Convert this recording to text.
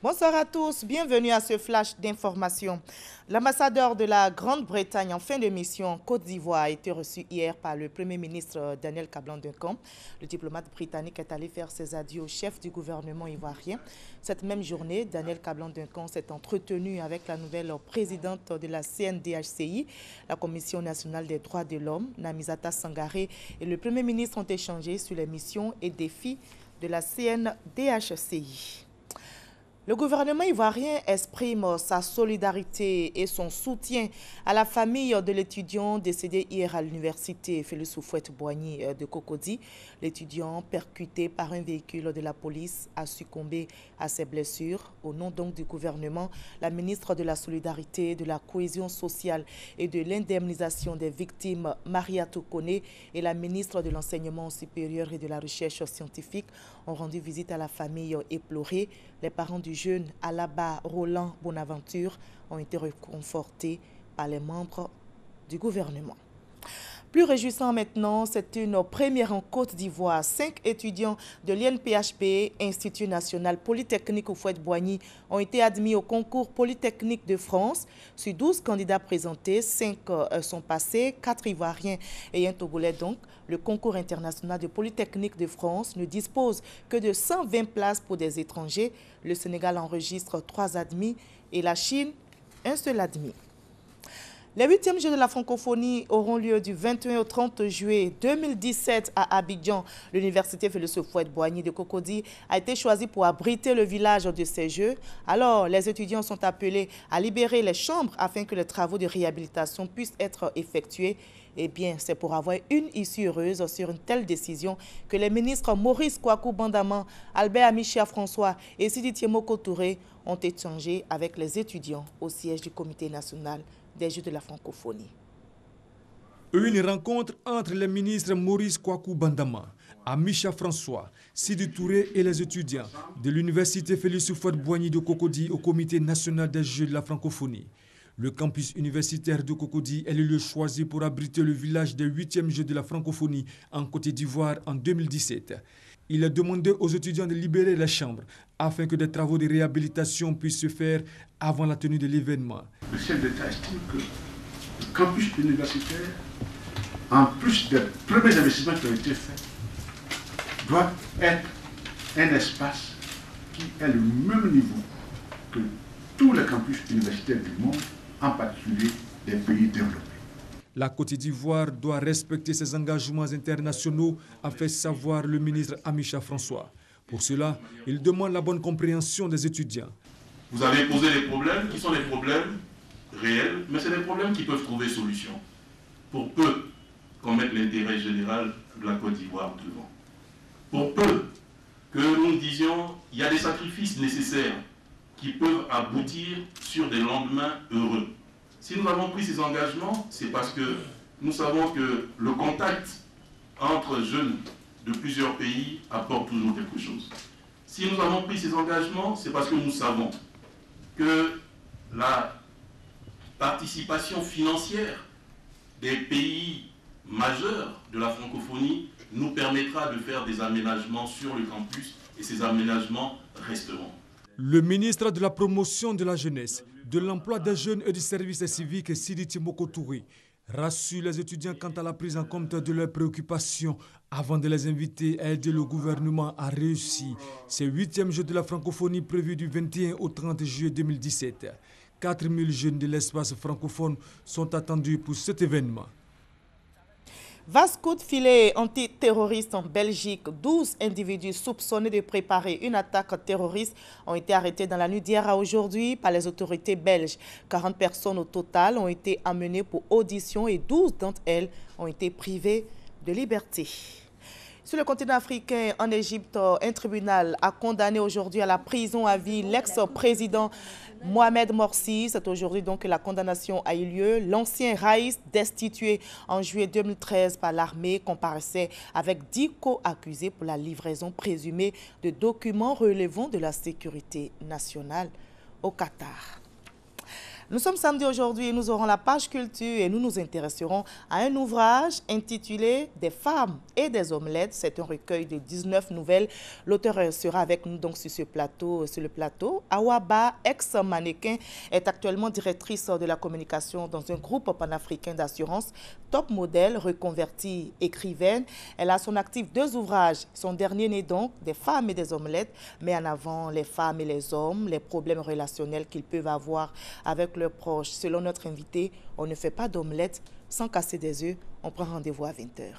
Bonsoir à tous, bienvenue à ce flash d'information. L'ambassadeur de la Grande-Bretagne en fin de mission en Côte d'Ivoire a été reçu hier par le Premier ministre Daniel Kablan-Duncan. Le diplomate britannique est allé faire ses adieux au chef du gouvernement ivoirien. Cette même journée, Daniel Kablan-Duncan s'est entretenu avec la nouvelle présidente de la CNDHCI, la Commission nationale des droits de l'homme, Namizata Sangaré, et le Premier ministre ont échangé sur les missions et défis de la CNDHCI. Le gouvernement ivoirien exprime sa solidarité et son soutien à la famille de l'étudiant décédé hier à l'université Félix Houphouët-Boigny de Cocody. L'étudiant, percuté par un véhicule de la police, a succombé à ses blessures. Au nom donc du gouvernement, la ministre de la Solidarité, de la Cohésion sociale et de l'indemnisation des victimes, Maria Tokone, et la ministre de l'Enseignement supérieur et de la Recherche scientifique ont rendu visite à la famille éplorée. Les parents du jeune Alaba Roland Bonaventure ont été réconfortés par les membres du gouvernement. Plus réjouissant maintenant, c'est une première en Côte d'Ivoire. 5 étudiants de l'INPHP, Institut national polytechnique Houphouët-Boigny, ont été admis au concours Polytechnique de France. Sur 12 candidats présentés, 5 sont passés, 4 Ivoiriens et un Togolais donc. Le concours international de Polytechnique de France ne dispose que de 120 places pour des étrangers. Le Sénégal enregistre 3 admis et la Chine, un seul admis. Les 8e Jeux de la francophonie auront lieu du 21 au 30 juillet 2017 à Abidjan. L'université Félix Houphouët-Boigny de Cocody a été choisie pour abriter le village de ces Jeux. Alors, les étudiants sont appelés à libérer les chambres afin que les travaux de réhabilitation puissent être effectués. Eh bien, c'est pour avoir une issue heureuse sur une telle décision que les ministres Maurice Kouakou Bandaman, Albert Amichia François et Sidi Tiemoko Touré ont échangé avec les étudiants au siège du Comité national des Jeux de la francophonie. Une rencontre entre les ministres Maurice Kouakou Bandama, Amichia François, Sidi Touré et les étudiants de l'université Félix Houphouët-Boigny de Cocody au Comité national des Jeux de la francophonie. Le campus universitaire de Cocody est le lieu choisi pour abriter le village des 8e Jeux de la francophonie en Côte d'Ivoire en 2017. Il a demandé aux étudiants de libérer les chambres afin que des travaux de réhabilitation puissent se faire avant la tenue de l'événement. Le chef d'État estime que le campus universitaire, en plus des premiers investissements qui ont été faits, doit être un espace qui est le même niveau que tous les campus universitaires du monde, en particulier des pays développés. La Côte d'Ivoire doit respecter ses engagements internationaux, a fait savoir le ministre Amichia François. Pour cela, il demande la bonne compréhension des étudiants. Vous avez posé des problèmes qui sont des problèmes réels, mais c'est des problèmes qui peuvent trouver solution. Pour peu qu'on mette l'intérêt général de la Côte d'Ivoire devant. Pour peu que nous disions qu'il y a des sacrifices nécessaires qui peuvent aboutir sur des lendemains heureux. Si nous avons pris ces engagements, c'est parce que nous savons que le contact entre jeunes de plusieurs pays apporte toujours quelque chose. Si nous avons pris ces engagements, c'est parce que nous savons que la participation financière des pays majeurs de la francophonie nous permettra de faire des aménagements sur le campus et ces aménagements resteront. Le ministre de la Promotion de la Jeunesse, de l'Emploi des Jeunes et du Service civique, Sidi Tiemoko Touré, rassure les étudiants quant à la prise en compte de leurs préoccupations avant de les inviter à aider le gouvernement à réussir ces 8e Jeux de la francophonie prévus du 21 au 30 juillet 2017. 4000 jeunes de l'espace francophone sont attendus pour cet événement. Vaste coup de filet antiterroriste en Belgique. 12 individus soupçonnés de préparer une attaque terroriste ont été arrêtés dans la nuit d'hier à aujourd'hui par les autorités belges. 40 personnes au total ont été amenées pour audition et 12 d'entre elles ont été privées de liberté. Sur le continent africain, en Égypte, un tribunal a condamné aujourd'hui à la prison à vie l'ex-président Mohamed Morsi. C'est aujourd'hui donc que la condamnation a eu lieu. L'ancien Raïs, destitué en juillet 2013 par l'armée, comparaissait avec 10 co-accusés pour la livraison présumée de documents relevant de la sécurité nationale au Qatar. Nous sommes samedi aujourd'hui et nous aurons la page culture et nous nous intéresserons à un ouvrage intitulé « Des femmes et des omelettes ». C'est un recueil de 19 nouvelles. L'auteur sera avec nous donc sur le plateau. Awa Ba, ex-mannequin, est actuellement directrice de la communication dans un groupe panafricain d'assurance. Top modèle, reconvertie écrivaine. Elle a à son actif 2 ouvrages. Son dernier n'est donc « Des femmes et des omelettes », met en avant les femmes et les hommes, les problèmes relationnels qu'ils peuvent avoir avec leurs proches. Selon notre invité, on ne fait pas d'omelette sans casser des œufs. On prend rendez-vous à 20h.